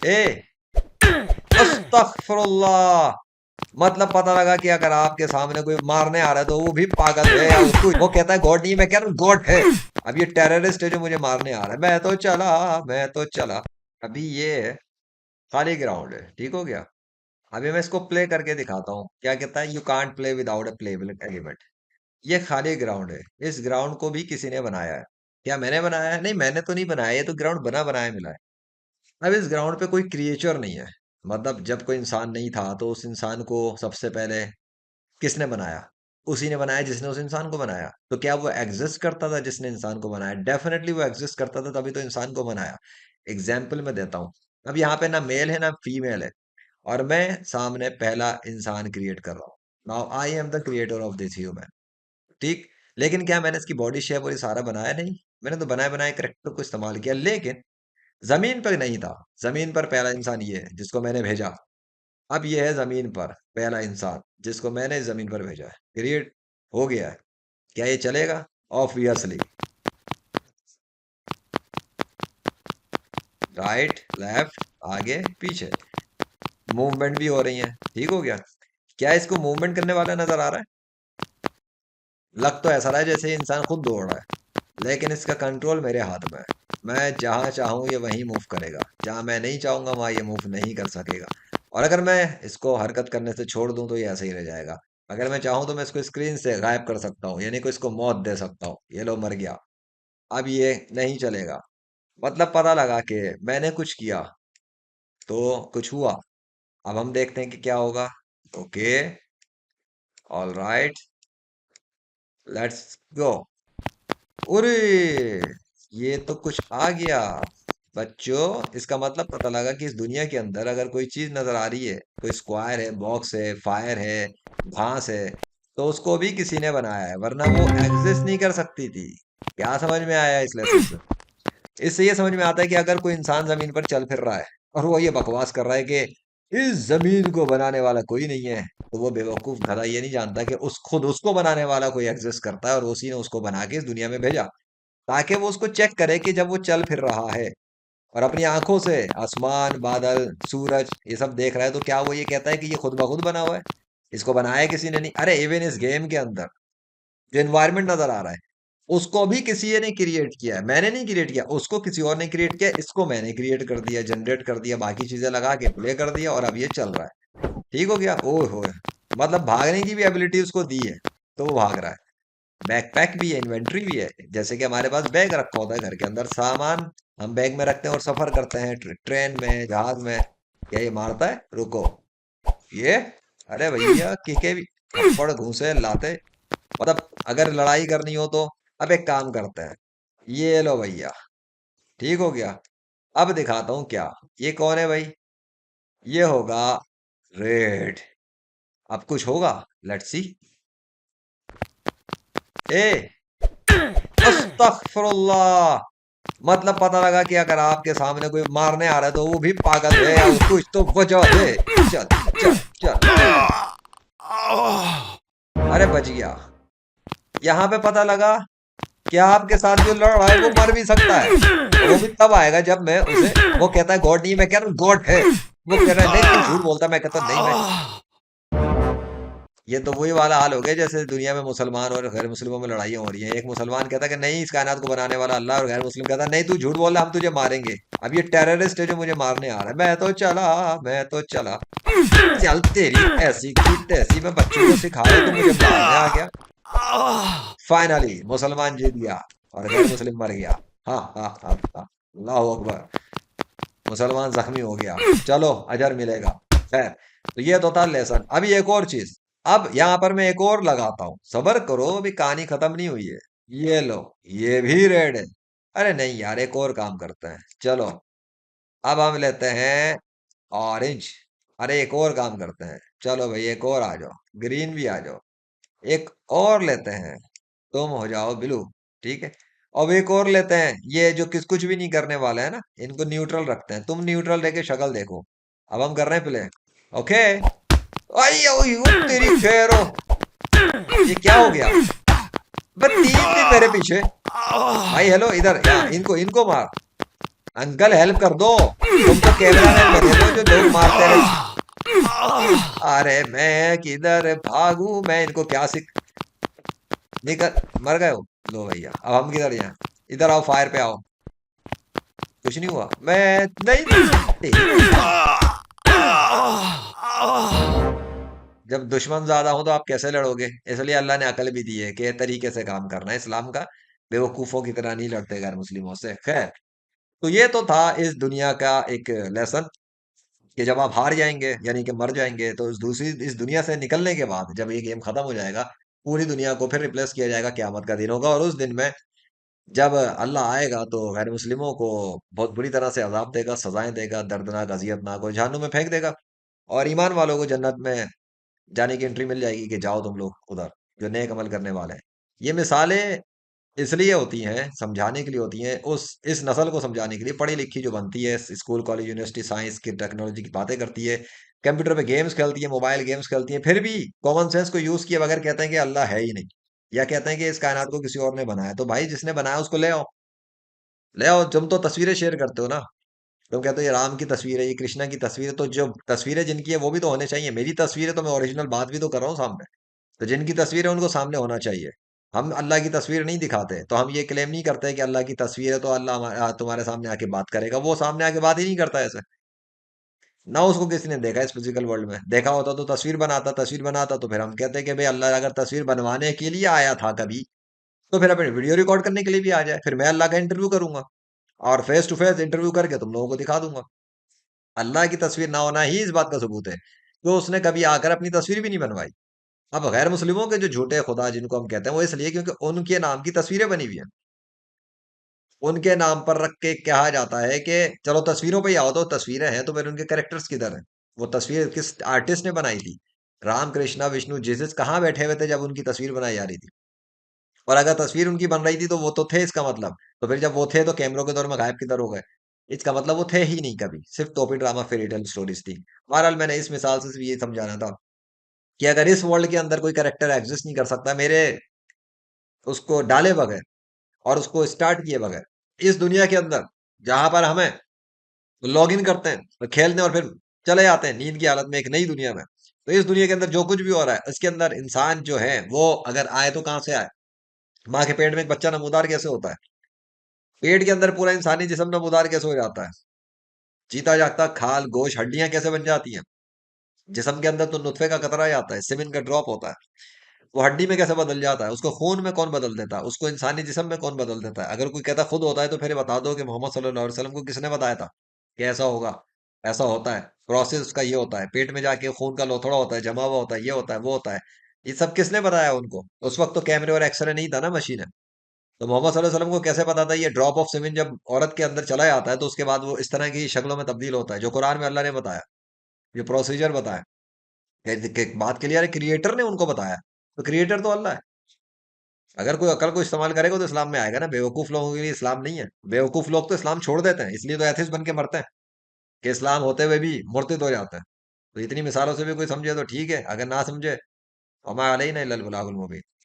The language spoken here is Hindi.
ए अस्तगफिरुल्लाह। मतलब पता लगा कि अगर आपके सामने कोई मारने आ रहा है तो वो भी पागल है, या उसको वो कहता है गॉड नहीं, मैं कह रहा हूँ गॉड है। अब ये टेररिस्ट है जो मुझे मारने आ रहा है, मैं तो चला। अभी ये है, खाली ग्राउंड है, ठीक हो गया। अभी मैं इसको प्ले करके दिखाता हूँ, क्या कहता है, you can't play without a payable element. ये खाली ग्राउंड है, इस ग्राउंड को भी किसी ने बनाया है। क्या मैंने बनाया है? नहीं, मैंने तो नहीं बनाया, ये तो ग्राउंड बना बनाया मिला है। अब इस ग्राउंड पे कोई क्रिएचर नहीं है। मतलब जब कोई इंसान नहीं था तो उस इंसान को सबसे पहले किसने बनाया? उसी ने बनाया जिसने उस इंसान को बनाया। तो क्या वो एग्जिस्ट करता था जिसने इंसान को बनाया? डेफिनेटली वो एग्जिस्ट करता था, तभी तो इंसान को बनाया। एग्जाम्पल मैं देता हूँ। अब यहाँ पे ना मेल है ना फीमेल है, और मैं सामने पहला इंसान क्रिएट कर रहा हूँ। Now I am the creator of this human. ठीक। लेकिन क्या मैंने इसकी बॉडी शेप और ये सारा बनाया? नहीं, मैंने तो बनाए बनाए करेक्टर को इस्तेमाल किया। लेकिन जमीन पर नहीं था। जमीन पर पहला इंसान ये है जिसको मैंने भेजा। अब ये है जमीन पर पहला इंसान जिसको मैंने जमीन पर भेजा है, क्रिएट हो गया है। क्या ये चलेगा? ऑब्वियसली। राइट लेफ्ट आगे पीछे मूवमेंट भी हो रही है, ठीक हो गया। क्या इसको मूवमेंट करने वाला नजर आ रहा है? लग तो ऐसा रहा है जैसे ये इंसान खुद दौड़ रहा है, लेकिन इसका कंट्रोल मेरे हाथ में है। मैं जहां चाहूं ये वहीं मूव करेगा, जहां मैं नहीं चाहूंगा वहां ये मूव नहीं कर सकेगा। और अगर मैं इसको हरकत करने से छोड़ दूं तो ये ऐसे ही रह जाएगा। अगर मैं चाहूं तो मैं इसको स्क्रीन से गायब कर सकता हूँ, यानी कि इसको मौत दे सकता हूँ, ये लो मर गया। अब ये नहीं चलेगा। मतलब पता लगा कि मैंने कुछ किया तो कुछ हुआ। अब हम देखते हैं कि क्या होगा। Okay, all right, let's go. अरे, ये तो कुछ आ गया बच्चों। इसका मतलब पता लगा कि इस दुनिया के अंदर अगर कोई चीज नजर आ रही है, कोई स्क्वायर है, बॉक्स है, फायर है, घास है, तो उसको भी किसी ने बनाया है, वरना वो एग्जिस्ट नहीं कर सकती थी। क्या समझ में आया इस लेसन से? इससे ये समझ में आता है कि अगर कोई इंसान जमीन पर चल फिर रहा है और वो ये बकवास कर रहा है कि इस जमीन को बनाने वाला कोई नहीं है, तो वो बेवकूफ गधा ये नहीं जानता कि उस खुद उसको बनाने वाला कोई एग्जिस्ट करता है, और उसी ने उसको बना के इस दुनिया में भेजा, ताकि वो उसको चेक करे कि जब वो चल फिर रहा है और अपनी आंखों से आसमान, बादल, सूरज ये सब देख रहा है, तो क्या वो ये कहता है कि ये खुद ब खुद बना हुआ है? इसको बनाया किसी ने नहीं। अरे इवन इस गेम के अंदर जो एनवायरनमेंट नजर आ रहा है, उसको भी किसी ने क्रिएट किया है, मैंने नहीं क्रिएट किया, उसको किसी और ने क्रिएट किया, इसको मैंने क्रिएट कर दिया, जनरेट कर दिया, बाकी चीजें लगा के प्ले कर दिया, और अब ये चल रहा है। ठीक हो गया। ओह हो, मतलब भागने की भी एबिलिटी उसको दी है, तो वो भाग रहा है। बैकपैक भी है, इन्वेंट्री भी है। जैसे कि हमारे पास बैग रखा होता है घर के अंदर, सामान हम बैग में रखते हैं और सफर करते हैं, ट्रेन में, जहाज में। क्या ये मारता है? रुको, ये, अरे भैया किके भी, थप्पड़ घूंसे लाते। मतलब अगर लड़ाई करनी हो तो अब एक काम करते हैं, ये लो भैया, ठीक हो गया। अब दिखाता हूँ क्या। ये कौन है भाई? ये होगा रेड। अब कुछ होगा, लेट्स सी। ए अस्तगफिरुल्लाह। मतलब पता लगा कि अगर आपके सामने कोई मारने आ रहा है तो वो भी पागल है, या कुछ तो वजह है। चल चल चल चल। अरे बच गया। यहाँ पे पता लगा कि आपके साथ जो लड़ रहा है वो मर भी सकता है, और वो भी तब आएगा जब मैं उसे, वो कहता है गॉड नहीं, मैं कह रहा हूँ गॉड है। वो कह रहा है नहीं तू झूठ बोलता, मैं कहता हूँ नहीं मैं। ये तो वही वाला हाल हो गया जैसे दुनिया में मुसलमान और गैर मुस्लिमों में लड़ाइयाँ हो रही हैं। एक मुसलमान कहता है कि नहीं, इस कायनात को बनाने वाला अल्लाह, और गैर मुस्लिम कहता है नहीं तू झूठ बोल रहा, हम तुझे मारेंगे। अब ये टेररिस्ट है जो मुझे मारने आ रहा है, मैं तो चला। चल तेरी ऐसी की तैसी, मैं बच्चों को सिखा रहा हूं, तो मुझे मारने आ गया। फाइनली मुसलमान जीत गया और गैर मुस्लिम मर गया। हाँ हाँ हाँ हाँ, अल्लाह अकबर। मुसलमान जख्मी हो गया, चलो अजर मिलेगा। खैर, तो ये तो था लेसन। अभी एक और चीज, अब यहाँ पर मैं एक और लगाता हूँ, सबर करो, अभी कहानी खत्म नहीं हुई है। ये लो, ये भी रेड है। अरे नहीं यार, एक और काम करते हैं, चलो। अब हम लेते हैं ऑरेंज। अरे एक और काम करते हैं, चलो भाई एक और आ जाओ, ग्रीन भी आ जाओ। एक और लेते हैं, तुम हो जाओ ब्लू। ठीक है। अब एक और लेते हैं, ये जो किस कुछ भी नहीं करने वाला है ना, इनको न्यूट्रल रखते हैं। तुम न्यूट्रल रह के शक्ल देखो। अब हम कर रहे हैं प्ले। ओके। आई ओई, ओ तेरी खैर हो। ये क्या हो गया? बस तीन दिन मेरे पीछे। भाई हेलो, इधर यहाँ इनको इनको मार। अंकल हेल्प कर दो, तुम तो कैमरा मैन मुझे लोग मारते रहे। अरे मैं किधर भागू, मैं इनको क्या सिख, निकल, मर गए हो। लो भैया, अब हम किधर जाएं? इधर आओ, फायर पे आओ। कुछ नहीं हुआ, मैं नहीं, तेरी भैंस। जब दुश्मन ज्यादा हो तो आप कैसे लड़ोगे? इसलिए अल्लाह ने अकल भी दी है कि तरीके से काम करना है इस्लाम का। बेवकूफों की तरह नहीं लड़ते गैर मुस्लिमों से। खैर, तो ये तो था इस दुनिया का एक लेसन, कि जब आप हार जाएंगे यानी कि मर जाएंगे, तो इस दुनिया से निकलने के बाद जब ये गेम खत्म हो जाएगा, पूरी दुनिया को फिर रिप्लेस किया जाएगा, क़यामत का दिन होगा। और उस दिन में जब अल्लाह आएगा तो गैर मुस्लिमों को बहुत बुरी तरह से अजाब देगा, सजाएं देगा, दर्दनाक अजियतनाक, और जहन्नुम में फेंक देगा। और ईमान वालों को जन्नत में जाने की एंट्री मिल जाएगी कि जाओ तुम लोग उधर, जो नेक अमल करने वाले हैं। ये मिसालें इसलिए होती हैं, समझाने के लिए होती हैं, उस इस नस्ल को समझाने के लिए, पढ़ी लिखी जो बनती है, स्कूल कॉलेज यूनिवर्सिटी साइंस की टेक्नोलॉजी की बातें करती है, कंप्यूटर पे गेम्स खेलती है, मोबाइल गेम्स खेलती है, फिर भी कॉमन सेंस को यूज किए बगैर कहते हैं कि अल्लाह है ही नहीं, या कहते हैं कि इस कायनात को किसी और ने बनाया। तो भाई जिसने बनाया उसको ले आओ, ले आओ। तुम तो तस्वीरें शेयर करते हो ना, तुम कहते हो ये राम की तस्वीर है, ये कृष्णा की तस्वीर है, तो जो तस्वीरें जिनकी है वो भी तो होने चाहिए। मेरी तस्वीर है तो मैं ओरिजिनल बात भी तो कर रहा हूँ सामने। तो जिनकी तस्वीर है उनको सामने होना चाहिए। हम अल्लाह की तस्वीर नहीं दिखाते, तो हम ये क्लेम नहीं करते कि अल्लाह की तस्वीर है तो अल्लाह तुम्हारे सामने आके बात करेगा। वो सामने आके बात ही नहीं करता ऐसे। ना उसको किसी ने देखा इस फिजिकल वर्ल्ड में, देखा होता तो तस्वीर बनाता, तस्वीर बनाता तो फिर हम कहते कि भाई अल्लाह अगर तस्वीर बनवाने के लिए आया था कभी, तो फिर अपने वीडियो रिकॉर्ड करने के लिए भी आ जाए, फिर मैं अल्लाह का इंटरव्यू करूंगा और फेस टू फेस इंटरव्यू करके तुम लोगों को दिखा दूंगा। अल्लाह की तस्वीर ना होना ही इस बात का सबूत है कि उसने कभी आकर अपनी तस्वीर भी नहीं बनवाई। अब गैर मुस्लिमों के जो झूठे खुदा जिनको हम कहते हैं, वो इसलिए क्योंकि उनके नाम की तस्वीरें बनी हुई हैं। उनके नाम पर रख के कहा जाता है कि चलो तस्वीरों पे ही आओ, तो तस्वीरें हैं तो फिर उनके कैरेक्टर्स किधर हैं? वो तस्वीर किस आर्टिस्ट ने बनाई थी? राम, कृष्णा, विष्णु, जीसस कहाँ बैठे हुए थे जब उनकी तस्वीर बनाई जा रही थी? और अगर तस्वीर उनकी बन रही थी तो वो तो थे, इसका मतलब तो फिर जब वो थे तो कैमरों के दौर में गायब किधर हो गए? इसका मतलब वो थे ही नहीं कभी, सिर्फ टोपी ड्रामा फेरी टेल स्टोरीज थी। बहरहाल मैंने इस मिसाल से सिर्फ ये समझाना था कि अगर इस वर्ल्ड के अंदर कोई कैरेक्टर एग्जिस्ट नहीं कर सकता मेरे उसको डाले बगैर और उसको स्टार्ट किए बगैर इस दुनिया के अंदर, जहां पर हमें लॉग इन करते हैं और खेलते हैं और फिर चले जाते हैं नींद की हालत में एक नई दुनिया में, तो इस दुनिया के अंदर जो कुछ भी हो रहा है इसके अंदर इंसान जो है वो अगर आए तो कहां से आए? माँ के पेट में एक बच्चा नमूदार कैसे होता है? पेट के अंदर पूरा इंसानी जिस्म नमूदार कैसे हो जाता है? जीता जागता खाल गोश हड्डियां कैसे बन जाती हैं? जिस्म के अंदर तो नुत्फे का कतरा ही आता है, सेमेन का ड्रॉप होता है, वो हड्डी में कैसे बदल जाता है? उसको खून में कौन बदल देता है? उसको इंसानी जिस्म में कौन बदल देता है? अगर कोई कहता खुद होता है तो फिर बता दो कि मोहम्मद सल्लल्लाहु अलैहि वसल्लम को किसने बताया था कि ऐसा होगा, ऐसा होता है, प्रोसेस उसका ये होता है, पेट में जाके खून का लोथड़ा होता है, जमा हुआ होता है, ये होता है, वो होता है। ये सब किसने बताया उनको? उस वक्त तो कैमरे और एक्सरे नहीं था ना, मशीन है। तो मोहम्मद सल्लल्लाहु अलैहि वसल्लम को कैसे पता था ये ड्रॉप ऑफ सीमेन जब औरत के अंदर चला जाता है तो उसके बाद वो इस तरह की शक्लों में तब्दील होता है, जो कुरान में अल्लाह ने बताया, ये प्रोसीजर बताया। बात क्लियर है, क्रिएटर ने उनको बताया, तो क्रिएटर तो अल्लाह है। अगर कोई अकल को इस्तेमाल करेगा तो इस्लाम में आएगा ना। बेवकूफ लोगों के लिए इस्लाम नहीं है। बेवकूफ लोग तो इस्लाम छोड़ देते हैं, इसलिए तो एथिस्ट बन के मरते हैं कि इस्लाम होते हुए भी मुर्तिद हो जाते हैं। तो इतनी मिसालों से भी कोई समझे तो ठीक है, अगर ना समझे, हमारा अलैना इल्लल बलागुल मुबीन।